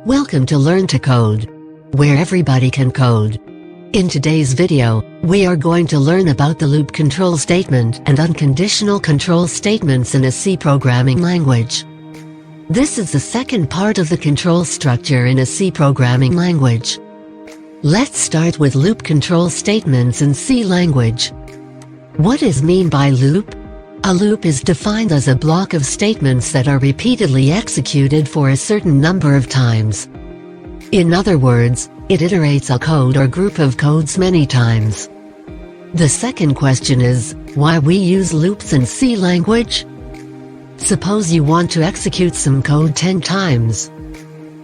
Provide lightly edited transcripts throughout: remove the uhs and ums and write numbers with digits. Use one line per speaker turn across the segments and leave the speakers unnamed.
Welcome to Learn to Code, where everybody can code. In today's video, we are going to learn about the loop control statement and unconditional control statements in a C programming language. This is the second part of the control structure in a C programming language. Let's start with loop control statements in C language. What is mean by loop? A loop is defined as a block of statements that are repeatedly executed for a certain number of times. In other words, it iterates a code or group of codes many times. The second question is, why we use loops in C language? Suppose you want to execute some code 10 times.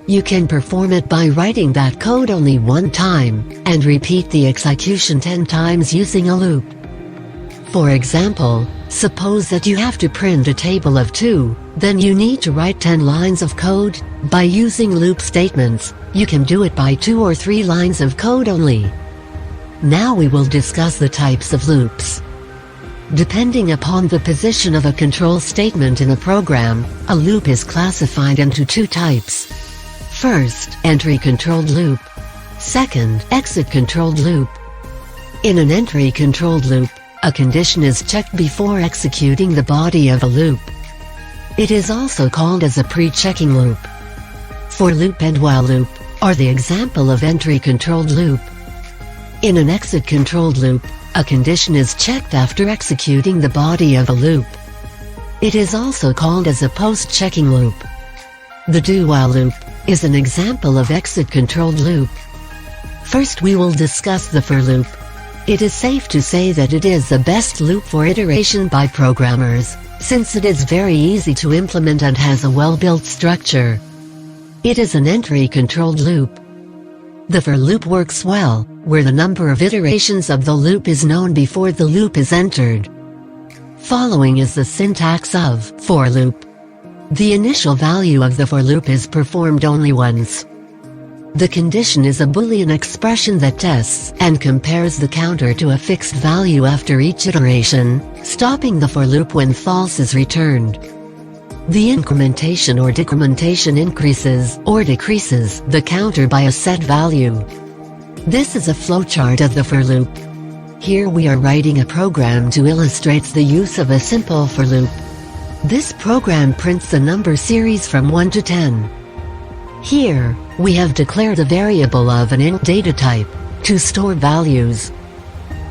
You can perform it by writing that code only one time, and repeat the execution 10 times using a loop. For example, suppose that you have to print a table of 2, then you need to write 10 lines of code. By using loop statements, you can do it by 2 or 3 lines of code only. Now we will discuss the types of loops. Depending upon the position of a control statement in a program, a loop is classified into 2 types. First, entry-controlled loop. Second, exit-controlled loop. In an entry-controlled loop, a condition is checked before executing the body of a loop. It is also called as a pre-checking loop. For loop and while loop are the example of entry-controlled loop. In an exit-controlled loop, a condition is checked after executing the body of a loop. It is also called as a post-checking loop. The do-while loop is an example of exit-controlled loop. First we will discuss the for loop. It is safe to say that it is the best loop for iteration by programmers, since it is very easy to implement and has a well-built structure. It is an entry-controlled loop. The for loop works well, where the number of iterations of the loop is known before the loop is entered. Following is the syntax of for loop. The initial value of the for loop is performed only once. The condition is a Boolean expression that tests and compares the counter to a fixed value after each iteration, stopping the for loop when false is returned. The incrementation or decrementation increases or decreases the counter by a set value. This is a flowchart of the for loop. Here we are writing a program to illustrate the use of a simple for loop. This program prints the number series from 1 to 10. Here, we have declared a variable of an int data type to store values.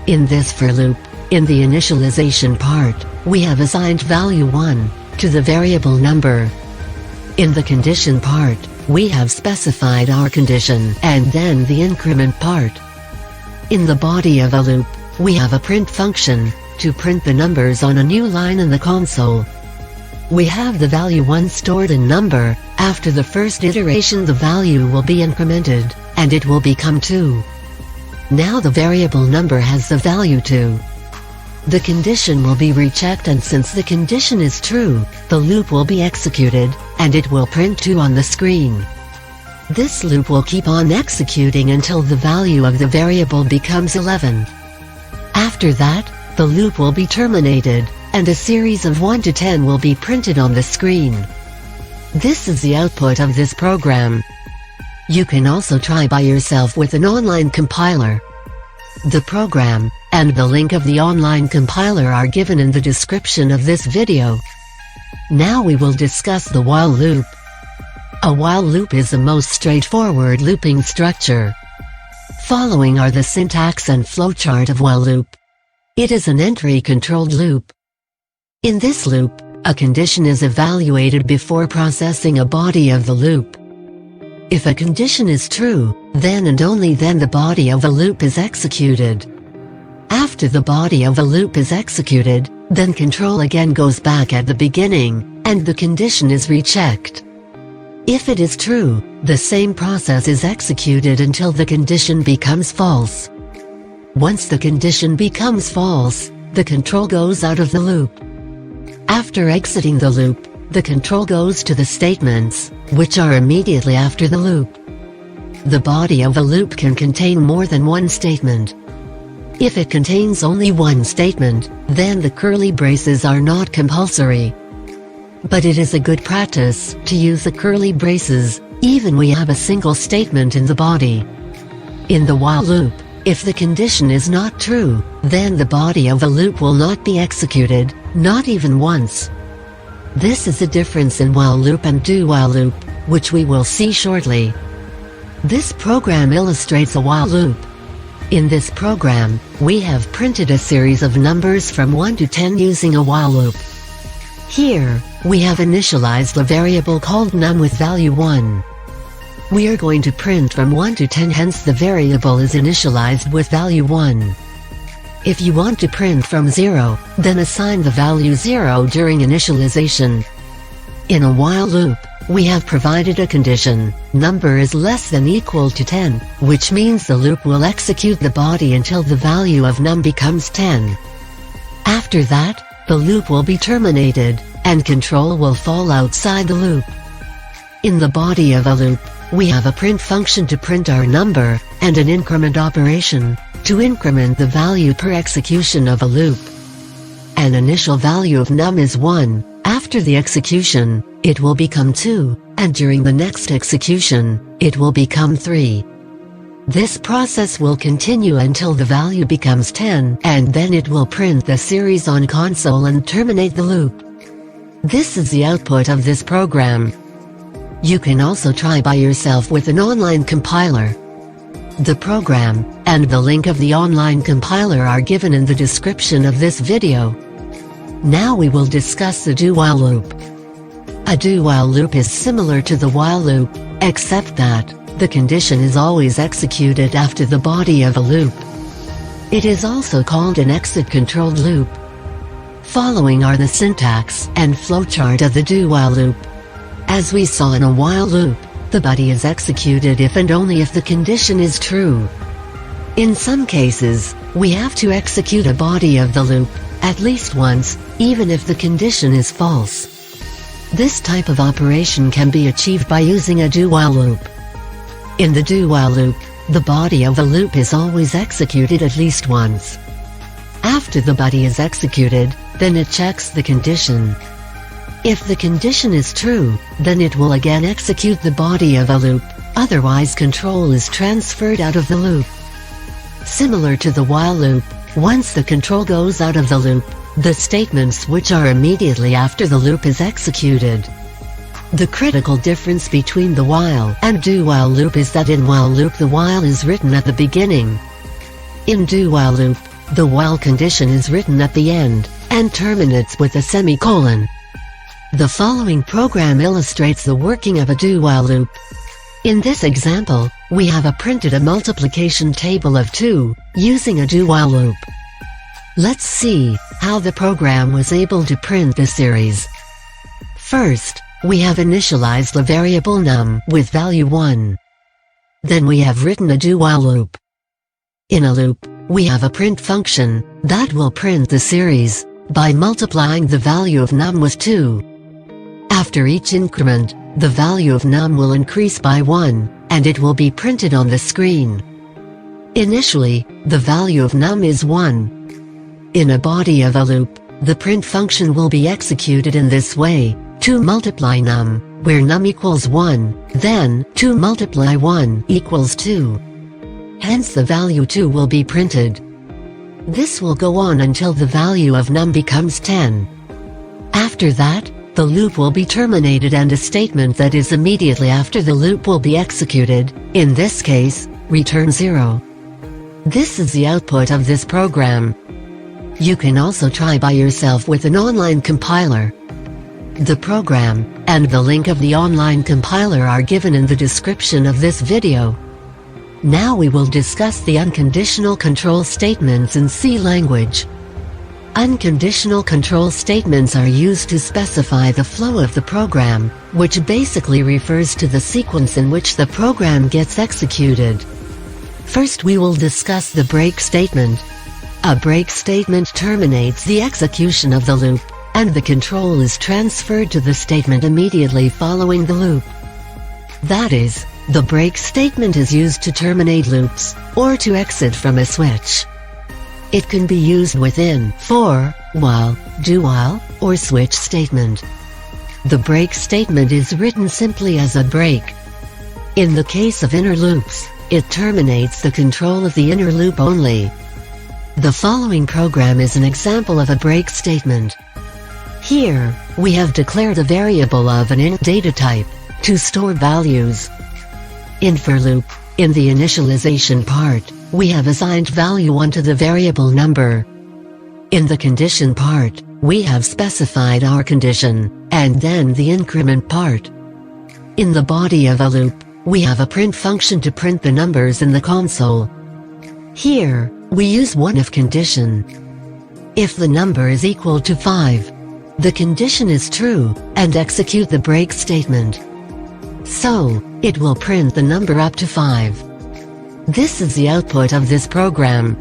In this for loop, in the initialization part, we have assigned value 1 to the variable number. In the condition part, we have specified our condition and then the increment part. In the body of a loop, we have a print function to print the numbers on a new line in the console. We have the value 1 stored in number. After the first iteration the value will be incremented, and it will become 2. Now the variable number has the value 2. The condition will be rechecked, and since the condition is true, the loop will be executed, and it will print 2 on the screen. This loop will keep on executing until the value of the variable becomes 11. After that, the loop will be terminated, and a series of 1 to 10 will be printed on the screen. This is the output of this program. You can also try by yourself with an online compiler. The program and the link of the online compiler are given in the description of this video. Now we will discuss the while loop. A while loop is the most straightforward looping structure. Following are the syntax and flowchart of while loop. It is an entry-controlled loop. In this loop, a condition is evaluated before processing a body of the loop. If a condition is true, then and only then the body of a loop is executed. After the body of a loop is executed, then control again goes back at the beginning, and the condition is rechecked. If it is true, the same process is executed until the condition becomes false. Once the condition becomes false, the control goes out of the loop. After exiting the loop, the control goes to the statements, which are immediately after the loop. The body of a loop can contain more than one statement. If it contains only one statement, then the curly braces are not compulsory. But it is a good practice to use the curly braces Even we have a single statement in the body. In the while loop, if the condition is not true, then the body of a loop will not be executed, not even once. This is the difference in while loop and do while loop, which we will see shortly. This program illustrates a while loop. In this program, we have printed a series of numbers from 1 to 10 using a while loop. Here, we have initialized a variable called num with value 1. We are going to print from 1 to 10, hence the variable is initialized with value 1. If you want to print from 0, then assign the value 0 during initialization. In a while loop, we have provided a condition, number is less than equal to 10, which means the loop will execute the body until the value of num becomes 10. After that, the loop will be terminated, and control will fall outside the loop. In the body of a loop, we have a print function to print our number, and an increment operation, to increment the value per execution of a loop. An initial value of num is 1, after the execution, it will become 2, and during the next execution, it will become 3. This process will continue until the value becomes 10, and then it will print the series on console and terminate the loop. This is the output of this program. You can also try by yourself with an online compiler. The program, and the link of the online compiler are given in the description of this video. Now we will discuss the do-while loop. A do-while loop is similar to the while loop, except that the condition is always executed after the body of a loop. It is also called an exit-controlled loop. Following are the syntax and flowchart of the do-while loop. As we saw in a while loop, the body is executed if and only if the condition is true. In some cases, we have to execute a body of the loop at least once, even if the condition is false. This type of operation can be achieved by using a do-while loop. In the do-while loop, the body of a loop is always executed at least once. After the body is executed, then it checks the condition. If the condition is true, then it will again execute the body of a loop, otherwise control is transferred out of the loop. Similar to the while loop, once the control goes out of the loop, the statements which are immediately after the loop is executed. The critical difference between the while and do-while loop is that in while loop the while is written at the beginning. In do-while loop, the while condition is written at the end, and terminates with a semicolon. The following program illustrates the working of a do-while loop. In this example, we have printed a multiplication table of 2, using a do-while loop. Let's see how the program was able to print the series. First, we have initialized the variable num with value 1. Then we have written a do-while loop. In a loop, we have a print function that will print the series by multiplying the value of num with 2. After each increment, the value of num will increase by 1, and it will be printed on the screen. Initially, the value of num is 1. In a body of a loop, the print function will be executed in this way: 2 multiply num, where num equals 1, then 2 multiply 1 equals 2. Hence the value 2 will be printed. This will go on until the value of num becomes 10. After that, the loop will be terminated and a statement that is immediately after the loop will be executed, in this case, return 0. This is the output of this program. You can also try by yourself with an online compiler. The program, and the link of the online compiler are given in the description of this video. Now we will discuss the unconditional control statements in C language. Unconditional control statements are used to specify the flow of the program, which basically refers to the sequence in which the program gets executed. First we will discuss the break statement. A break statement terminates the execution of the loop, and the control is transferred to the statement immediately following the loop. That is, the break statement is used to terminate loops, or to exit from a switch. It can be used within for, while, do while, or switch statement. The break statement is written simply as a break. In the case of inner loops, it terminates the control of the inner loop only. The following program is an example of a break statement. Here, we have declared a variable of an int data type to store values. In for loop, in the initialization part, we have assigned value 1 to the variable number. In the condition part, we have specified our condition, and then the increment part. In the body of a loop, we have a print function to print the numbers in the console. Here, we use one if condition. If the number is equal to 5, the condition is true, and execute the break statement. So, it will print the number up to 5. This is the output of this program.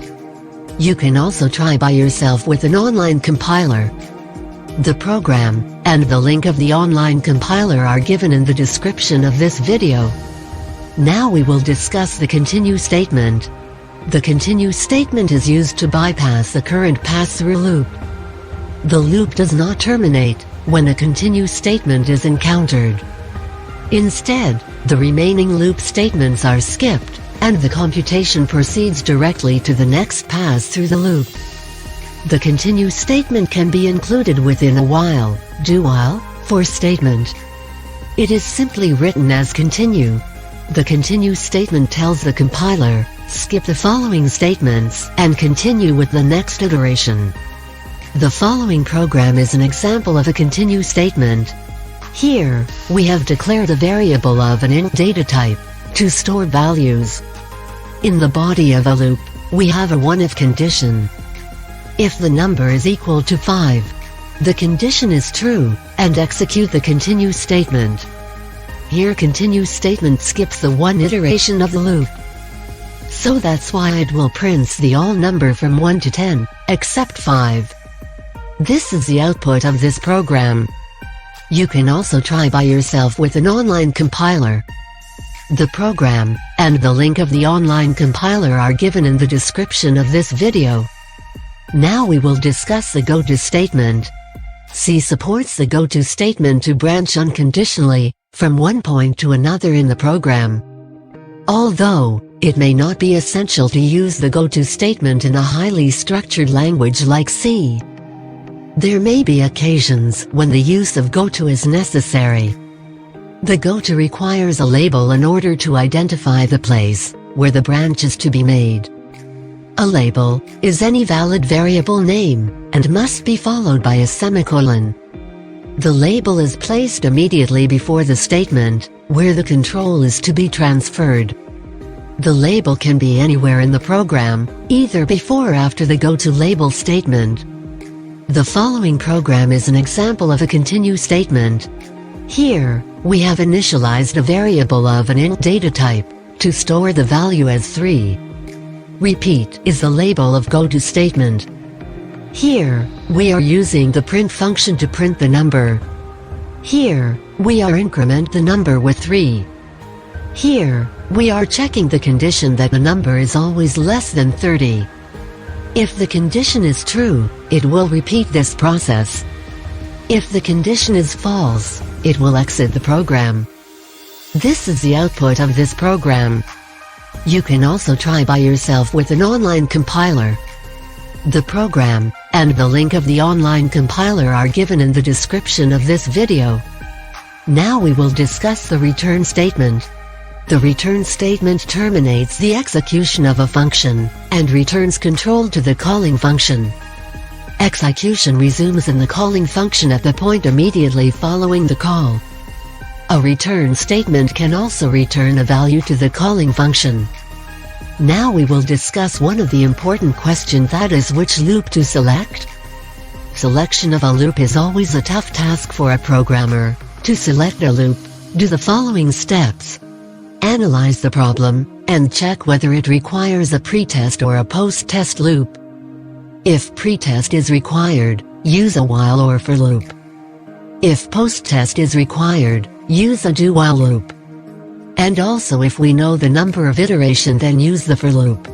You can also try by yourself with an online compiler. The program, and the link of the online compiler are given in the description of this video. Now we will discuss the continue statement. The continue statement is used to bypass the current pass-through loop. The loop does not terminate when a continue statement is encountered. Instead, the remaining loop statements are skipped, and the computation proceeds directly to the next pass through the loop. The continue statement can be included within a while, do while, for statement. It is simply written as continue. The continue statement tells the compiler, skip the following statements and continue with the next iteration. The following program is an example of a continue statement. Here, we have declared a variable of an int data type to store values. In the body of a loop, we have a 1 if condition. If the number is equal to 5, the condition is true, and execute the continue statement. Here continue statement skips the 1 iteration of the loop. So that's why it will print the all number from 1 to 10, except 5. This is the output of this program. You can also try by yourself with an online compiler. The program, and the link of the online compiler are given in the description of this video. Now we will discuss the goto statement. C supports the goto statement to branch unconditionally, from one point to another in the program. Although, it may not be essential to use the goto statement in a highly structured language like C. There may be occasions when the use of goto is necessary. The goto requires a label in order to identify the place where the branch is to be made. A label is any valid variable name and must be followed by a semicolon. The label is placed immediately before the statement where the control is to be transferred. The label can be anywhere in the program, either before or after the goto label statement. The following program is an example of a continue statement. Here, we have initialized a variable of an int data type to store the value as 3. Repeat is the label of goto statement. Here, we are using the print function to print the number. Here, we are increment the number with 3. Here, we are checking the condition that the number is always less than 30. If the condition is true, it will repeat this process. If the condition is false, it will exit the program. This is the output of this program. You can also try by yourself with an online compiler. The program, and the link of the online compiler are given in the description of this video. Now we will discuss the return statement. The return statement terminates the execution of a function, and returns control to the calling function. Execution resumes in the calling function at the point immediately following the call. A return statement can also return a value to the calling function. Now we will discuss one of the important questions, that is which loop to select. Selection of a loop is always a tough task for a programmer. To select a loop, do the following steps. Analyze the problem, and check whether it requires a pretest or a post-test loop. If pretest is required, use a while or for loop. If post-test is required, use a do-while loop. And also if we know the number of iteration, then use the for loop.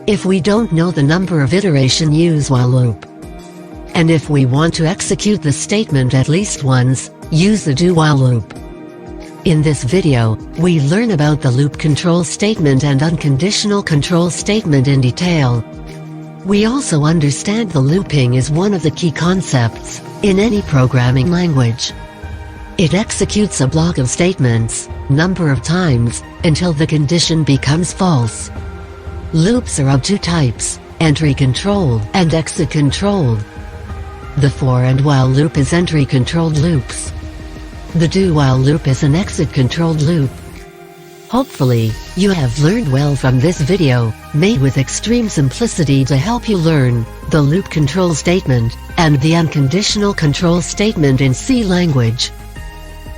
If we don't know the number of iteration, use while loop. And if we want to execute the statement at least once, use the do-while loop. In this video, we learn about the loop control statement and unconditional control statement in detail. We also understand the looping is one of the key concepts in any programming language. It executes a block of statements, number of times, until the condition becomes false. Loops are of two types, entry-controlled and exit-controlled. The for and while loop is entry-controlled loops. The do-while loop is an exit-controlled loop. Hopefully, you have learned well from this video, made with extreme simplicity to help you learn the loop control statement and the unconditional control statement in C language.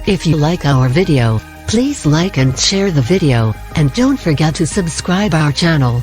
If you like our video, please like and share the video, and don't forget to subscribe our channel.